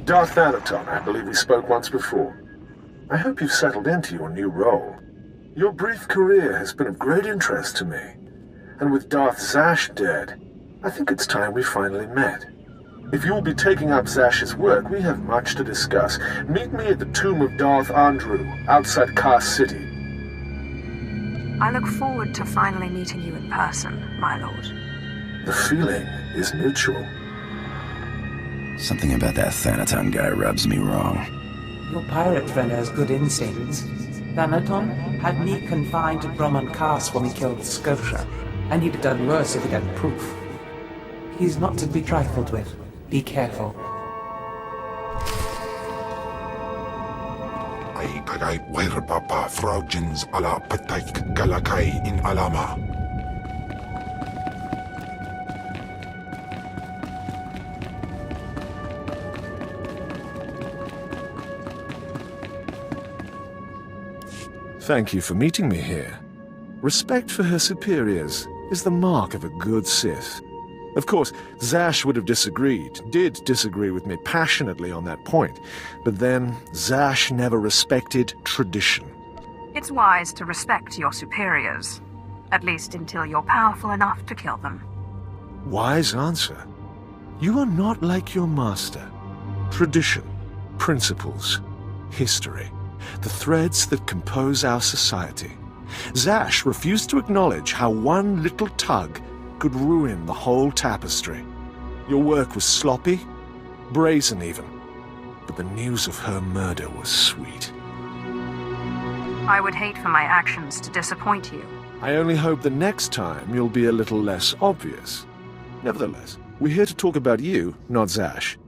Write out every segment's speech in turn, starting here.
Darth Thanaton, I believe we spoke once before. I hope you've settled into your new role. Your brief career has been of great interest to me. And with Darth Zash dead, I think it's time we finally met. If you will be taking up Zash's work, we have much to discuss. Meet me at the tomb of Darth Andrew, outside Kar City. I look forward to finally meeting you in person, my lord. The feeling is mutual. Something about that Thanaton guy rubs me wrong. Your pirate friend has good instincts. Thanaton had me confined to Brahman Cast when we killed Scotia, and he'd have done worse if he had proof. He's not to be trifled with. Be careful. Ay kagay werbapa fraujins ala pataik galakay in alama. Thank you for meeting me here. Respect for her superiors is the mark of a good Sith. Of course, Zash would have did disagree with me passionately on that point, but then Zash never respected tradition. It's wise to respect your superiors, at least until you're powerful enough to kill them. Wise answer. You are not like your master. Tradition, principles, history, the threads that compose our society. Zash refused to acknowledge how one little tug could ruin the whole tapestry. Your work was sloppy, brazen even, but the news of her murder was sweet. I would hate for my actions to disappoint you. I only hope the next time you'll be a little less obvious. Nevertheless, we're here to talk about you, not Zash.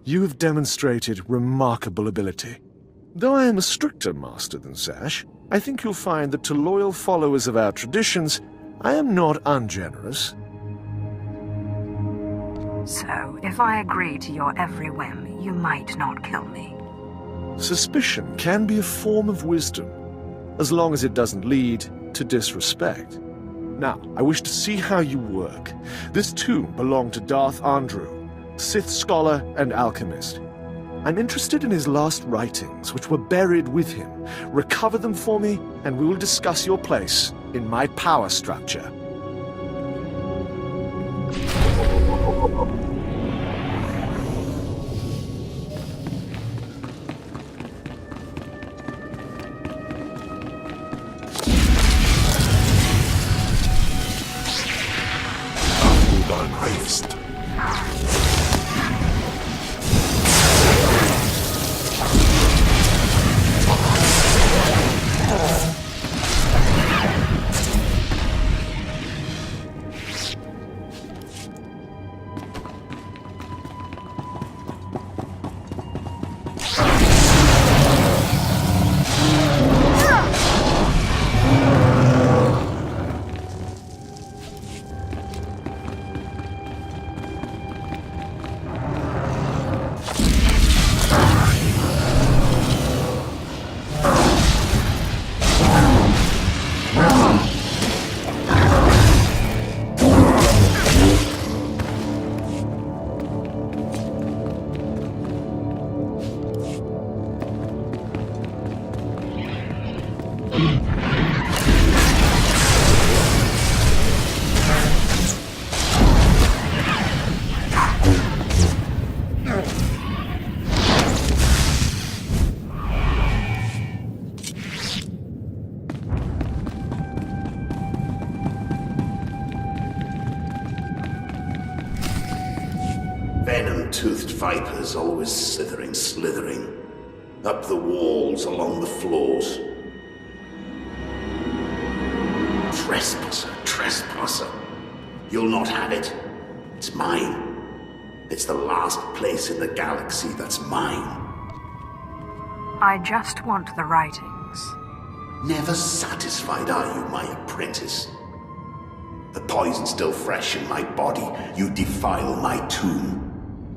You have demonstrated remarkable ability. Though I am a stricter master than Zash, I think you'll find that to loyal followers of our traditions, I am not ungenerous. So, if I agree to your every whim, you might not kill me. Suspicion can be a form of wisdom, as long as it doesn't lead to disrespect. Now, I wish to see how you work. This tomb belonged to Darth Andrew, Sith scholar and alchemist. I'm interested in his last writings, which were buried with him. Recover them for me, and we will discuss your place in my power structure. Venom-toothed vipers always slithering up the walls, along the floors. Trespasser. You'll not have it. It's mine. It's the last place in the galaxy that's mine. I just want the writings. Never satisfied are you, my apprentice? The poison's still fresh in my body. You defile my tomb.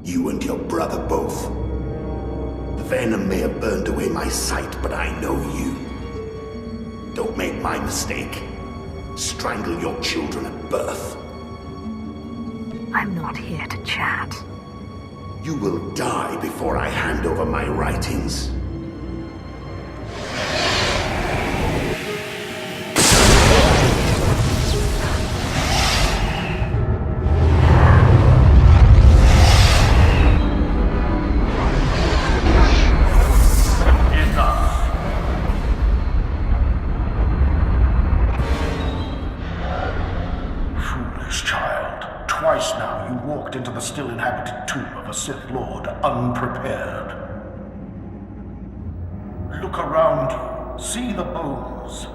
You and your brother both. The venom may have burned away my sight, but I know you. Don't make my mistake. Strangle your children at birth. I'm not here to chat. You will die before I hand over my writings. Twice now you walked into the still inhabited tomb of a Sith Lord unprepared. Look around you. See the bones,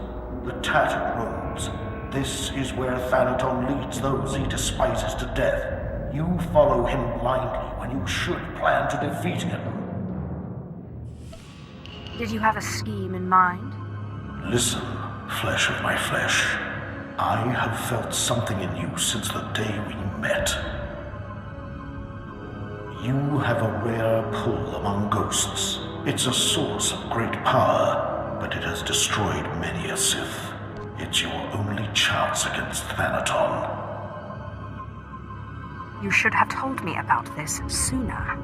the tattered robes. This is where Thanaton leads those he despises to death. You follow him blindly when you should plan to defeat him. Did you have a scheme in mind? Listen, flesh of my flesh. I have felt something in you since the day we met. You have a rare pull among ghosts. It's a source of great power, but it has destroyed many a Sith. It's your only chance against Thanaton. You should have told me about this sooner.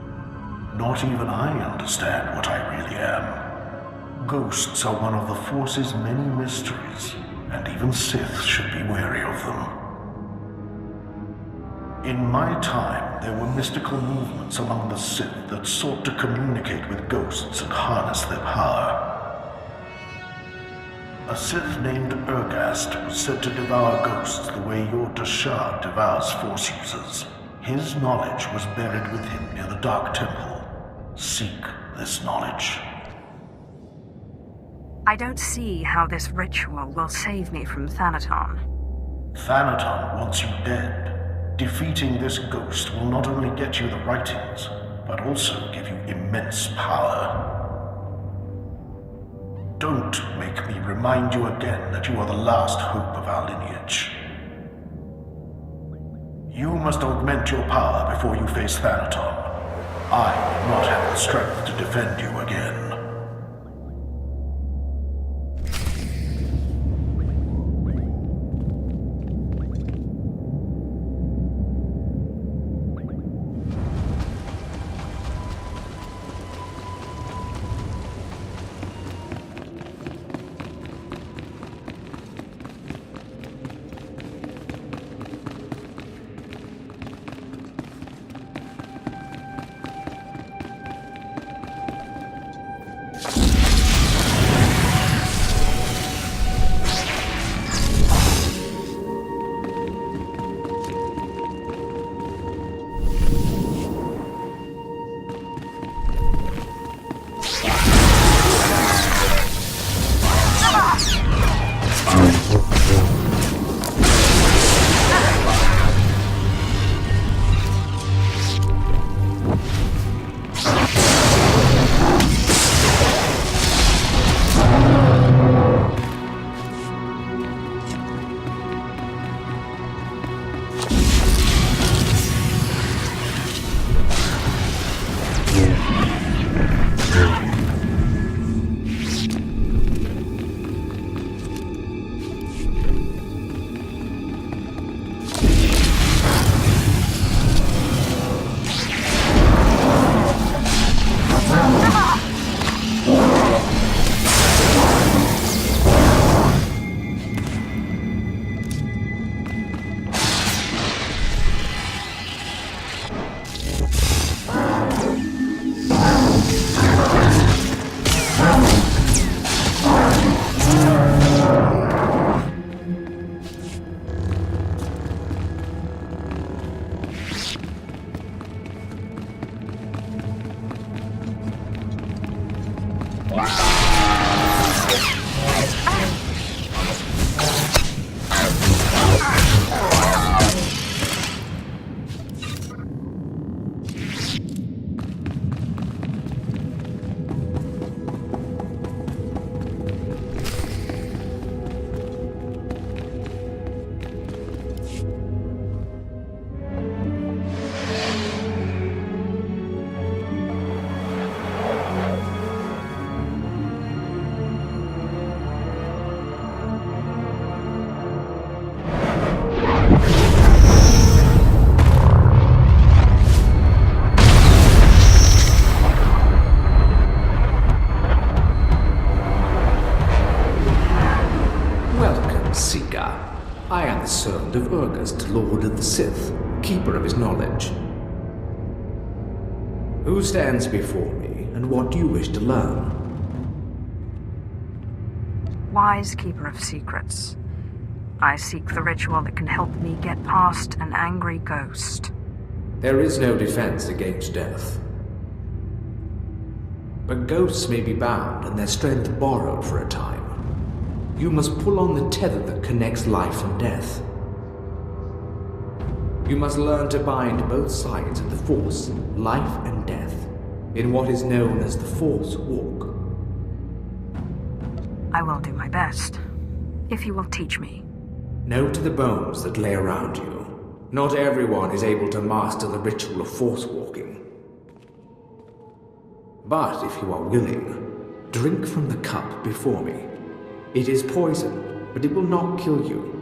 Not even I understand what I really am. Ghosts are one of the Force's many mysteries, and even Sith should be wary of them. In my time, there were mystical movements among the Sith that sought to communicate with ghosts and harness their power. A Sith named Ergast was said to devour ghosts the way your Dashad devours Force users. His knowledge was buried with him near the Dark Temple. Seek this knowledge. I don't see how this ritual will save me from Thanaton. Thanaton wants you dead. Defeating this ghost will not only get you the writings, but also give you immense power. Don't make me remind you again that you are the last hope of our lineage. You must augment your power before you face Thanaton. I will not have the strength to defend you again. I am the servant of Urgast, Lord of the Sith, keeper of his knowledge. Who stands before me, and what do you wish to learn? Wise keeper of secrets. I seek the ritual that can help me get past an angry ghost. There is no defense against death. But ghosts may be bound and their strength borrowed for a time. You must pull on the tether that connects life and death. You must learn to bind both sides of the Force, life and death, in what is known as the Force Walk. I will do my best, if you will teach me. Note the bones that lay around you. Not everyone is able to master the ritual of Force Walking. But if you are willing, drink from the cup before me. It is poison, but it will not kill you.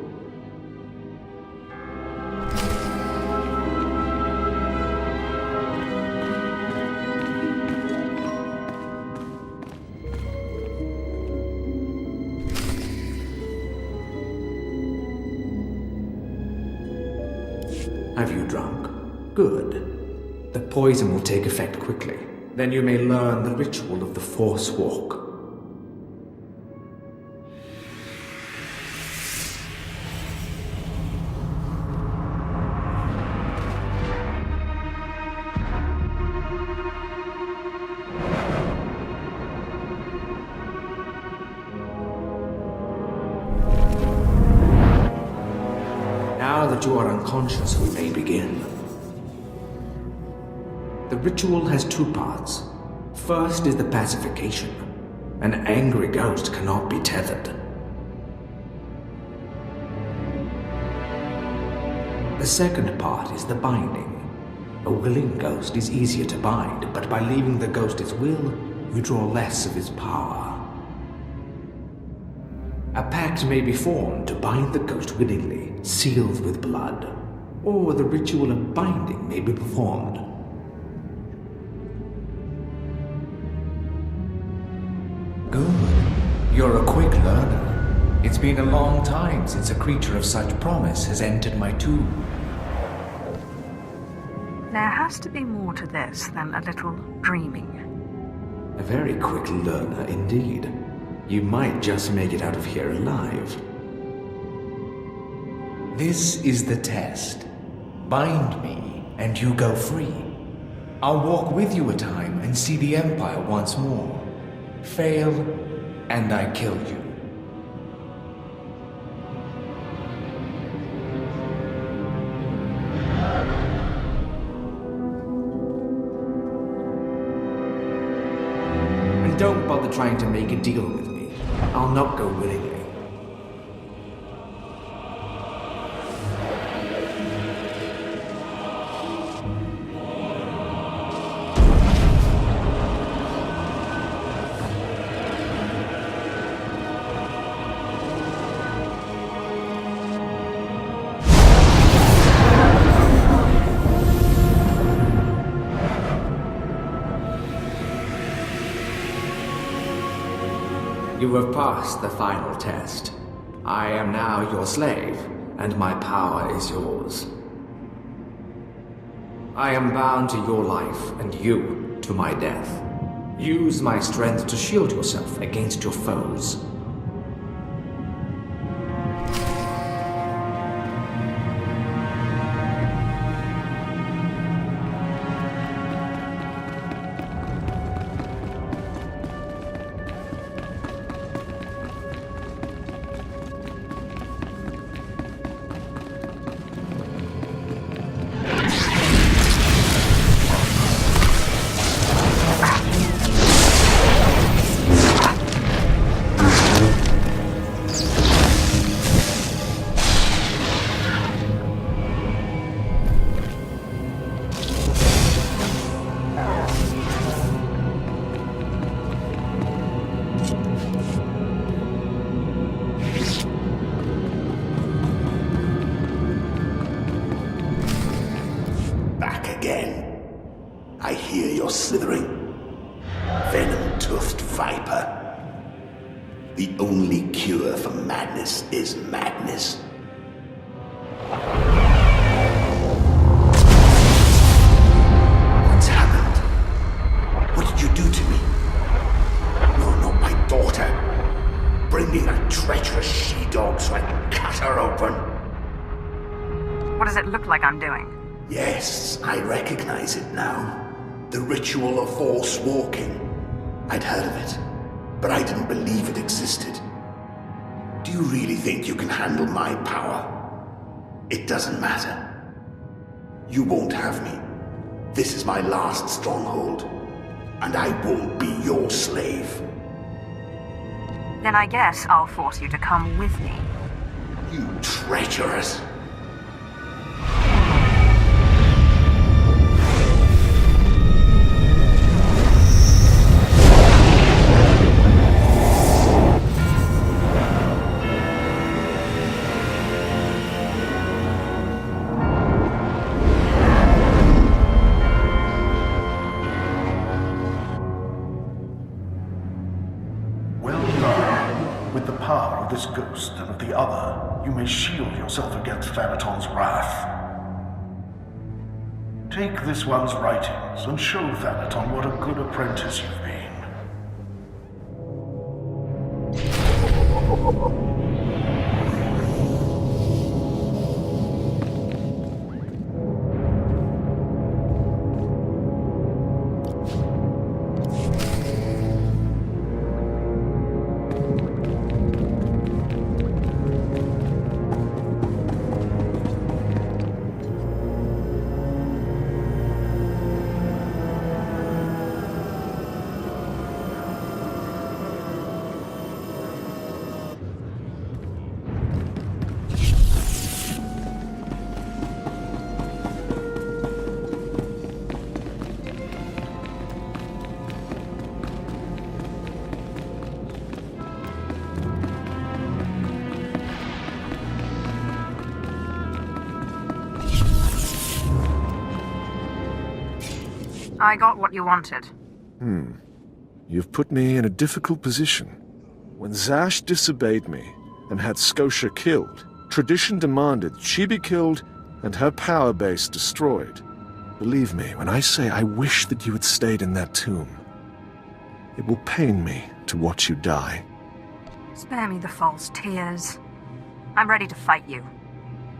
Have you drunk? Good. The poison will take effect quickly. Then you may learn the ritual of the Force Walk. Now that you are unconscious, we may begin. The ritual has two parts. First is the pacification. An angry ghost cannot be tethered. The second part is the binding. A willing ghost is easier to bind, but by leaving the ghost its will, you draw less of its power. A pact may be formed to bind the ghost willingly, sealed with blood, or the ritual of binding may be performed. Good. You're a quick learner. It's been a long time since a creature of such promise has entered my tomb. There has to be more to this than a little dreaming. A very quick learner indeed. You might just make it out of here alive. This is the test. Bind me, and you go free. I'll walk with you a time and see the Empire once more. Fail, and I kill you. And don't bother trying to make a deal with me. I'll not go willingly. You have passed the final test. I am now your slave, and my power is yours. I am bound to your life, and you to my death. Use my strength to shield yourself against your foes. I hear you're slithering. Venom-toothed viper. The only cure for madness is madness. What's happened? What did you do to me? You're not my daughter. Bring me that treacherous she-dog so I can cut her open. What does it look like I'm doing? Yes, I recognize it now. The ritual of Force walking. I'd heard of it, but I didn't believe it existed. Do you really think you can handle my power? It doesn't matter. You won't have me. This is my last stronghold, and I won't be your slave. Then I guess I'll force you to come with me. You treacherous! This ghost and of the other, you may shield yourself against Thanaton's wrath. Take this one's writings and show Thanaton what a good apprentice you've been. I got what you wanted. You've put me in a difficult position. When Zash disobeyed me and had Scotia killed, tradition demanded she be killed and her power base destroyed. Believe me when I say I wish that you had stayed in that tomb. It will pain me to watch you die. Spare me the false tears. I'm ready to fight you.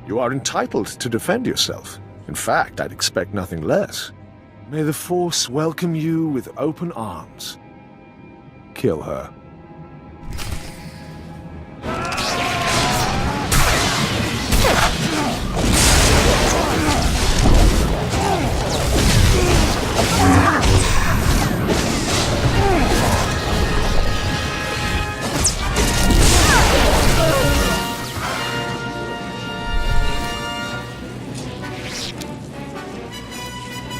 You are entitled to defend yourself. In fact, I'd expect nothing less. May the Force welcome you with open arms. Kill her.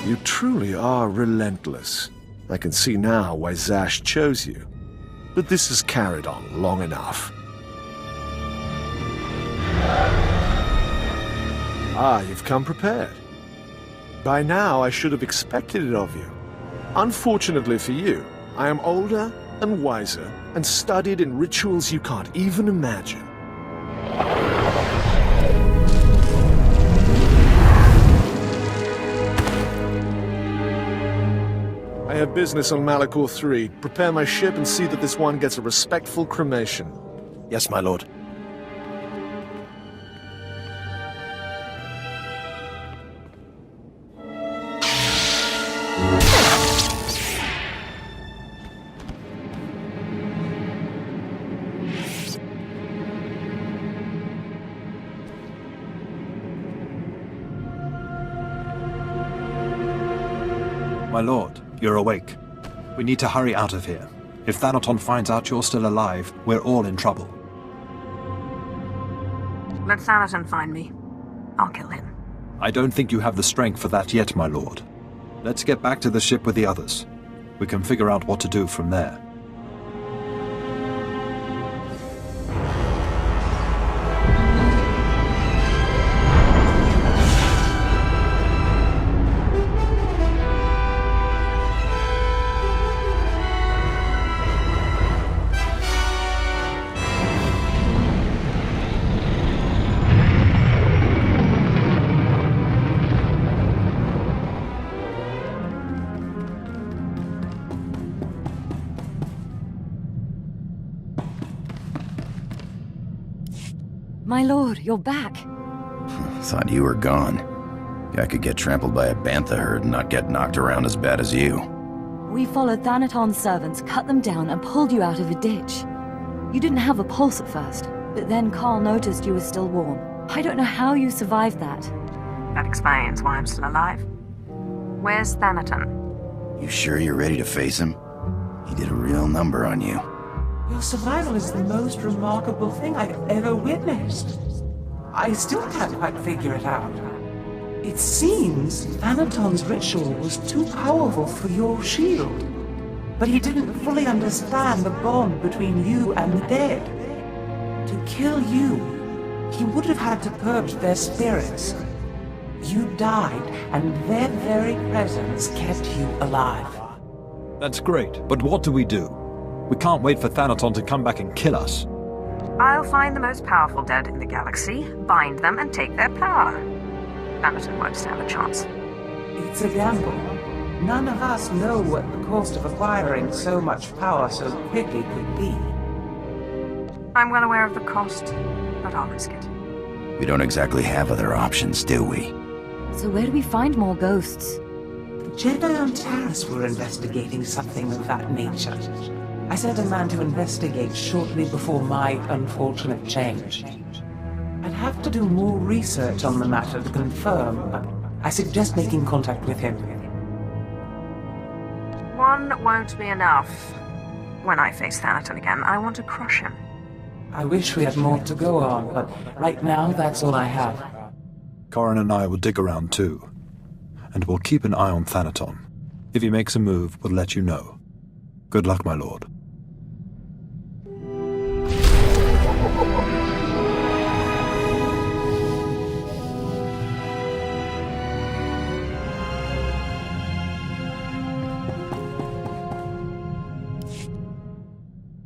You truly are relentless. I can see now why Zash chose you. But this has carried on long enough. You've come prepared. By now, I should have expected it of you. Unfortunately for you, I am older and wiser and studied in rituals you can't even imagine. I have business on Malachor 3. Prepare my ship and see that this one gets a respectful cremation. Yes, my lord. My lord, you're awake. We need to hurry out of here. If Thanaton finds out you're still alive, we're all in trouble. Let Thanaton find me. I'll kill him. I don't think you have the strength for that yet, my lord. Let's get back to the ship with the others. We can figure out what to do from there. My lord, you're back. Thought you were gone. I could get trampled by a bantha herd and not get knocked around as bad as you. We followed Thanaton's servants, cut them down, and pulled you out of a ditch. You didn't have a pulse at first, but then Carl noticed you were still warm. I don't know how you survived that. That explains why I'm still alive. Where's Thanaton? You sure you're ready to face him? He did a real number on you. Your survival is the most remarkable thing I've ever witnessed. I still can't quite figure it out. It seems Thanaton's ritual was too powerful for your shield. But he didn't fully understand the bond between you and the dead. To kill you, he would have had to purge their spirits. You died, and their very presence kept you alive. That's great, but what do? We can't wait for Thanaton to come back and kill us. I'll find the most powerful dead in the galaxy, bind them, and take their power. Thanaton won't stand a chance. It's a gamble. None of us know what the cost of acquiring so much power so quickly could be. I'm well aware of the cost, but I'll risk it. We don't exactly have other options, do we? So where do we find more ghosts? Jedi on Taris were investigating something of that nature. I sent a man to investigate shortly before my unfortunate change. I'd have to do more research on the matter to confirm, but I suggest making contact with him. One won't be enough. When I face Thanaton again, I want to crush him. I wish we had more to go on, but right now that's all I have. Corrin and I will dig around too. And we'll keep an eye on Thanaton. If he makes a move, we'll let you know. Good luck, my lord.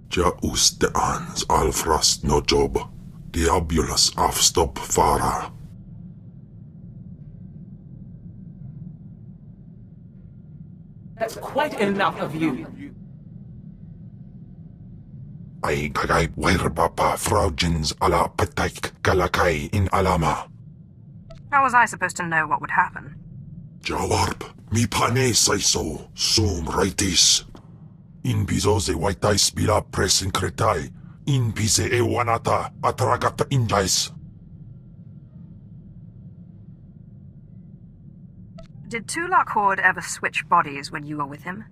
Ja usteans alfrast no job, diabulus afstop fara. That's quite enough of you. Ay kagay werbapa fraujins ala pataik galakai in alama. How was I supposed to know what would happen? Jawarp, mi pane saiso, sum raitis. In piso se waitais bila presin kretai, in pise e wanata atragata injais. Did Tulak Horde ever switch bodies when you were with him?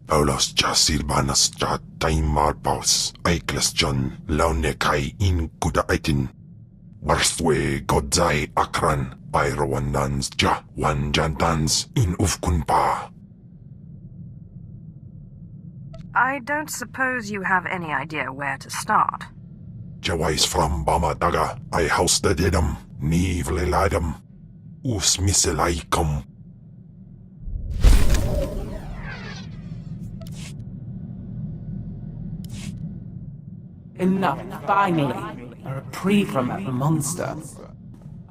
Paulos ja sirbanas ja taimar paus, aiklas John, laune kai in kuda aitin. Warstwe godzai akran, pyrawandans ja wanjantans in ufkunpa. I don't suppose you have any idea where to start. Jawais from Bamadaga, I housted edam, nivleladam, us miselaikum. Enough, finally. A reprieve from that monster.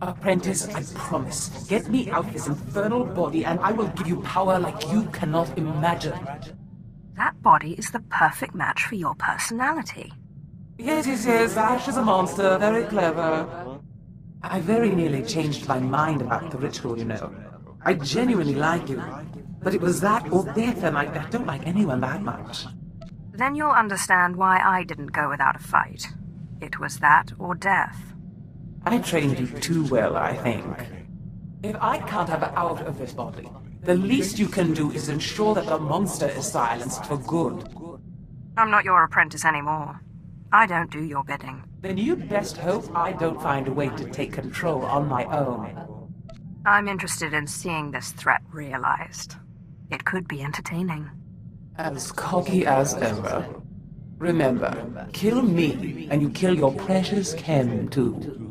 Apprentice, I promise. Get me out this infernal body and I will give you power like you cannot imagine. That body is the perfect match for your personality. Yes, Ash is a monster, very clever. I very nearly changed my mind about the ritual, you know. I genuinely like you. But it was that or death, and I don't like anyone that much. Then you'll understand why I didn't go without a fight. It was that or death. I trained you too well, I think. If I can't have her out of this body, the least you can do is ensure that the monster is silenced for good. I'm not your apprentice anymore. I don't do your bidding. Then you'd best hope I don't find a way to take control on my own. I'm interested in seeing this threat realized. It could be entertaining. As cocky as ever. Remember, kill me, and you kill your precious Ken, too.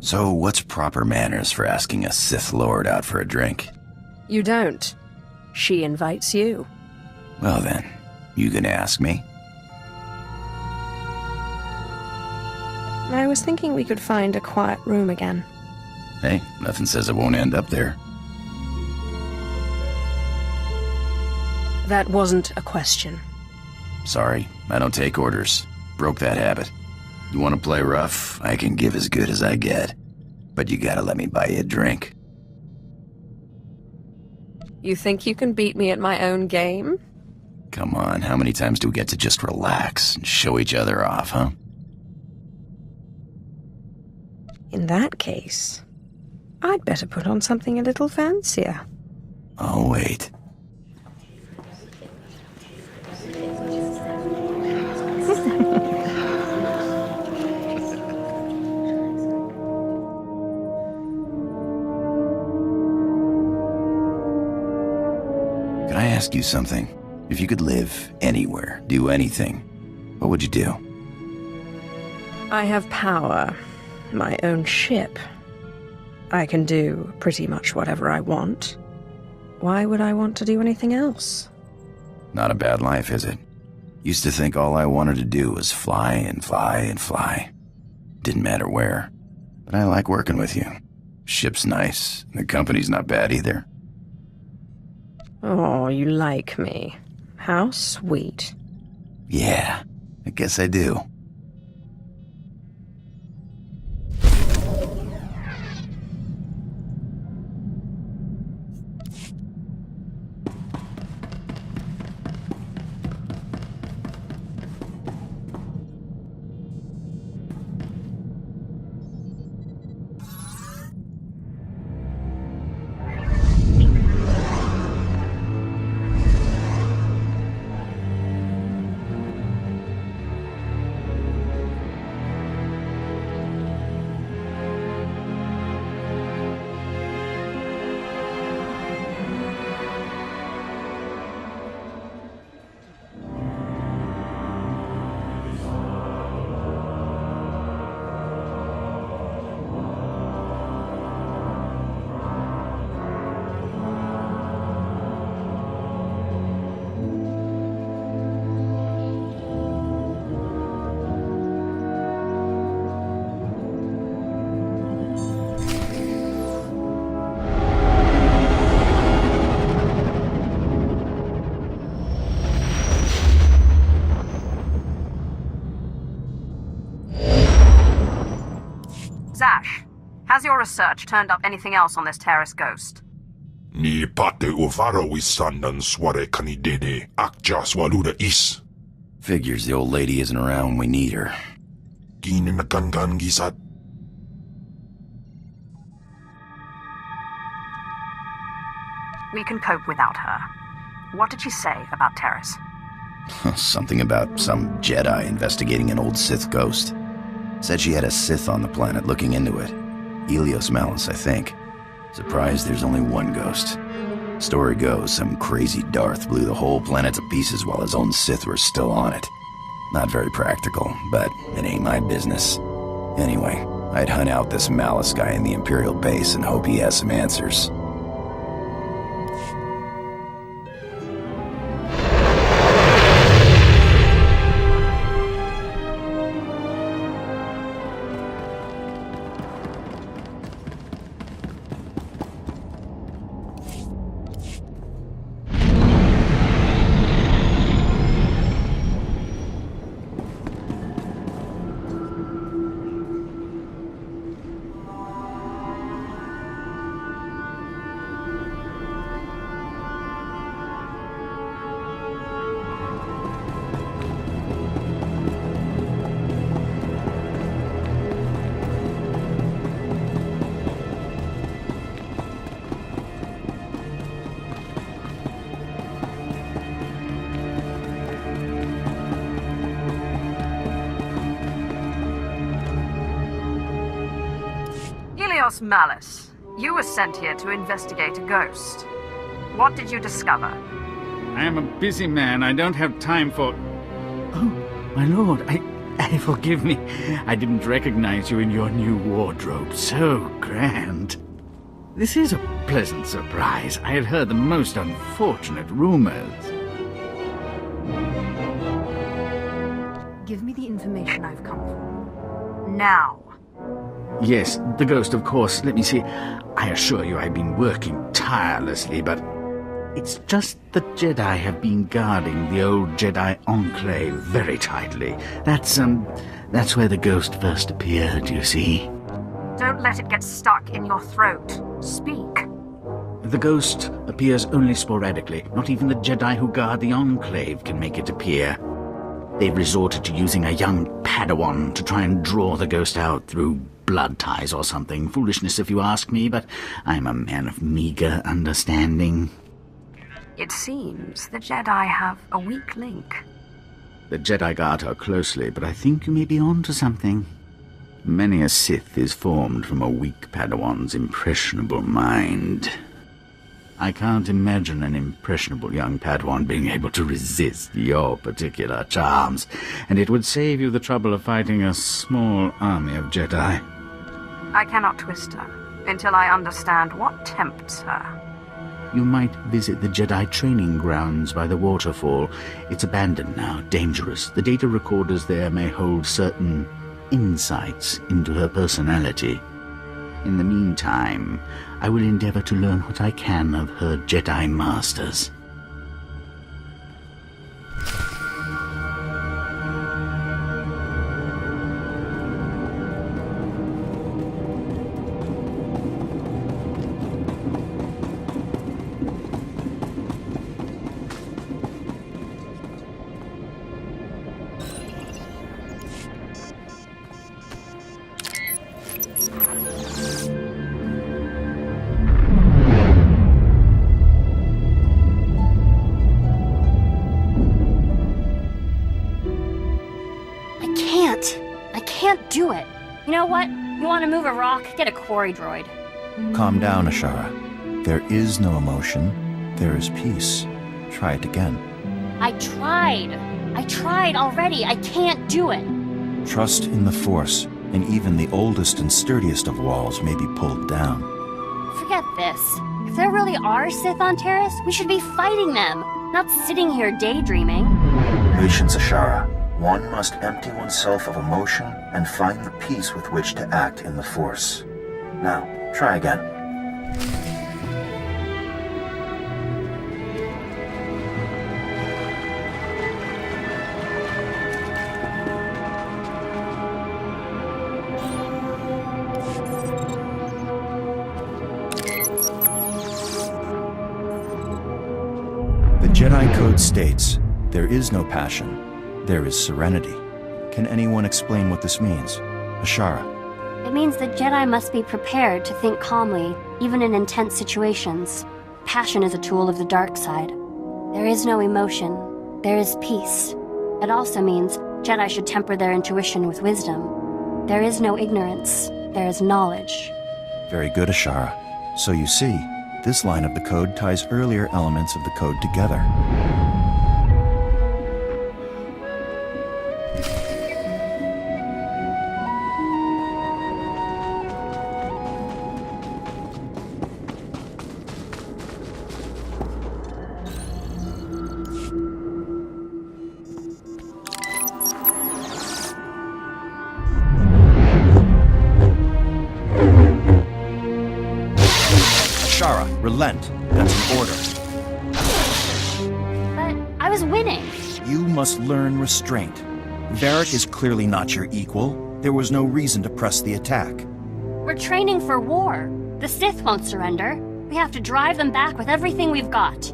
So, what's proper manners for asking a Sith Lord out for a drink? You don't. She invites you. Well then, You gonna ask me? I was thinking we could find a quiet room again. Hey, nothing says it won't end up there. That wasn't a question. Sorry, I don't take orders. Broke that habit. You want to play rough? I can give as good as I get. But you gotta let me buy you a drink. You think you can beat me at my own game? Come on, how many times do we get to just relax and show each other off, huh? In that case, I'd better put on something a little fancier. Oh, wait. Can I ask you something? If you could live anywhere, do anything, what would you do? I have power. My own ship. I can do pretty much whatever I want. Why would I want to do anything else? Not a bad life, is it? Used to think all I wanted to do was fly and fly and fly. Didn't matter where. But I like working with you. Ship's nice, and the company's not bad either. Oh, you like me. How sweet. Yeah, I guess I do. Zash, has your research turned up anything else on this Taris ghost? Ni pate uvaro isandan sware kanidede akja swaluda is. Figures the old lady isn't around when we need her. Gininagangan gisat. We can cope without her. What did she say about Taris? Something about some Jedi investigating an old Sith ghost. Said she had a Sith on the planet looking into it. Helios Malus, I think. Surprised there's only one ghost. Story goes, some crazy Darth blew the whole planet to pieces while his own Sith were still on it. Not very practical, but it ain't my business. Anyway, I'd hunt out this Malus guy in the Imperial base and hope he has some answers. Helios Malus, you were sent here to investigate a ghost. What did you discover? I am a busy man. I don't have time for... Oh, my lord, I forgive me. I didn't recognize you in your new wardrobe. So grand. This is a pleasant surprise. I had heard the most unfortunate rumors. Give me the information I've come for. Now. Yes, the ghost, of course. Let me see. I assure you I've been working tirelessly, but it's just the Jedi have been guarding the old Jedi Enclave very tightly. That's where the ghost first appeared, you see. Don't let it get stuck in your throat. Speak. The ghost appears only sporadically. Not even the Jedi who guard the Enclave can make it appear. They've resorted to using a young Padawan to try and draw the ghost out through blood ties or something. Foolishness if you ask me, but I'm a man of meager understanding. It seems the Jedi have a weak link. The Jedi guard her closely, but I think you may be on to something. Many a Sith is formed from a weak Padawan's impressionable mind. I can't imagine an impressionable young Padawan being able to resist your particular charms, and it would save you the trouble of fighting a small army of Jedi. I cannot twist her until I understand what tempts her. You might visit the Jedi training grounds by the waterfall. It's abandoned now, dangerous. The data recorders there may hold certain insights into her personality. In the meantime, I will endeavor to learn what I can of her Jedi masters. Do it. You know what? You want to move a rock? Get a quarry droid. Calm down, Ashara. There is no emotion. There is peace. Try it again. I tried already. I can't do it. Trust in the Force, and even the oldest and sturdiest of walls may be pulled down. Forget this. If there really are Sith on Taris, we should be fighting them, not sitting here daydreaming. Patience, Ashara. One must empty oneself of emotion and find the peace with which to act in the Force. Now, try again. The Jedi Code states, there is no passion. There is serenity. Can anyone explain what this means? Ashara. It means the Jedi must be prepared to think calmly, even in intense situations. Passion is a tool of the dark side. There is no emotion. There is peace. It also means Jedi should temper their intuition with wisdom. There is no ignorance. There is knowledge. Very good, Ashara. So you see, this line of the code ties earlier elements of the code together. Relent. That's an order. But I was winning. You must learn restraint. Varric is clearly not your equal. There was no reason to press the attack. We're training for war. The Sith won't surrender. We have to drive them back with everything we've got.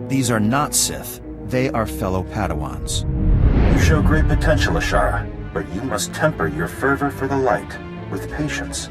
These are not Sith. They are fellow Padawans. You show great potential, Ashara, but you must temper your fervor for the light with patience.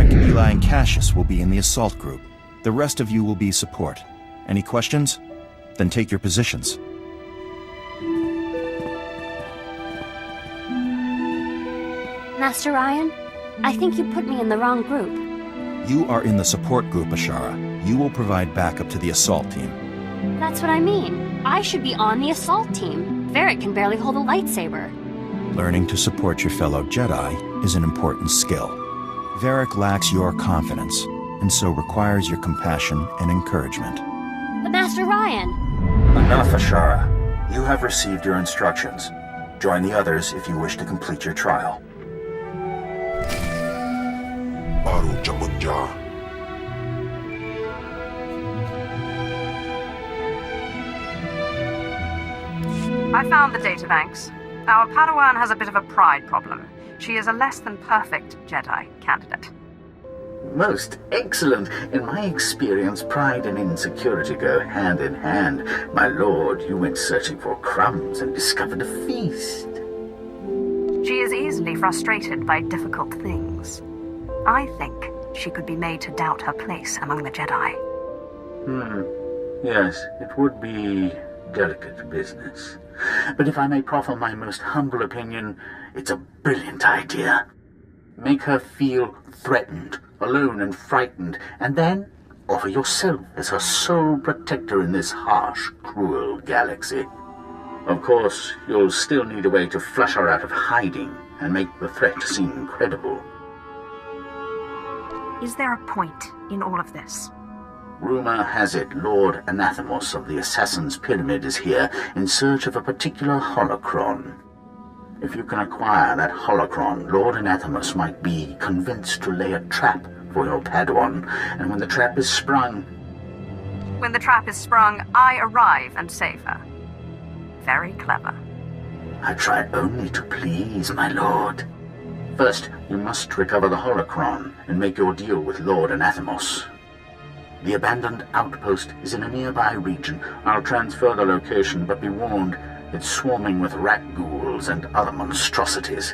Varric, Eli, and Cassius will be in the assault group. The rest of you will be support. Any questions? Then take your positions. Master Ryan, I think you put me in the wrong group. You are in the support group, Ashara. You will provide backup to the assault team. That's what I mean. I should be on the assault team. Varric can barely hold a lightsaber. Learning to support your fellow Jedi is an important skill. Varric lacks your confidence, and so requires your compassion and encouragement. But Master Ryan... Enough, Ashara. You have received your instructions. Join the others if you wish to complete your trial. Baru Jamunja. I found the databanks. Our Padawan has a bit of a pride problem. She is a less than perfect Jedi candidate. Most excellent. In my experience, pride and insecurity go hand in hand. My lord, you went searching for crumbs and discovered a feast. She is easily frustrated by difficult things. I think she could be made to doubt her place among the Jedi. Yes, it would be delicate business. But if I may proffer my most humble opinion, it's a brilliant idea. Make her feel threatened, alone and frightened, and then offer yourself as her sole protector in this harsh, cruel galaxy. Of course, you'll still need a way to flush her out of hiding and make the threat seem credible. Is there a point in all of this? Rumor has it Lord Anathemos of the Assassin's Pyramid is here in search of a particular holocron. If you can acquire that holocron, Lord Anathemos might be convinced to lay a trap for your Padawan, and when the trap is sprung... When the trap is sprung, I arrive and save her. Very clever. I try only to please, my lord. First, you must recover the holocron and make your deal with Lord Anathemos. The abandoned outpost is in a nearby region. I'll transfer the location, but be warned, it's swarming with rat ghouls and other monstrosities.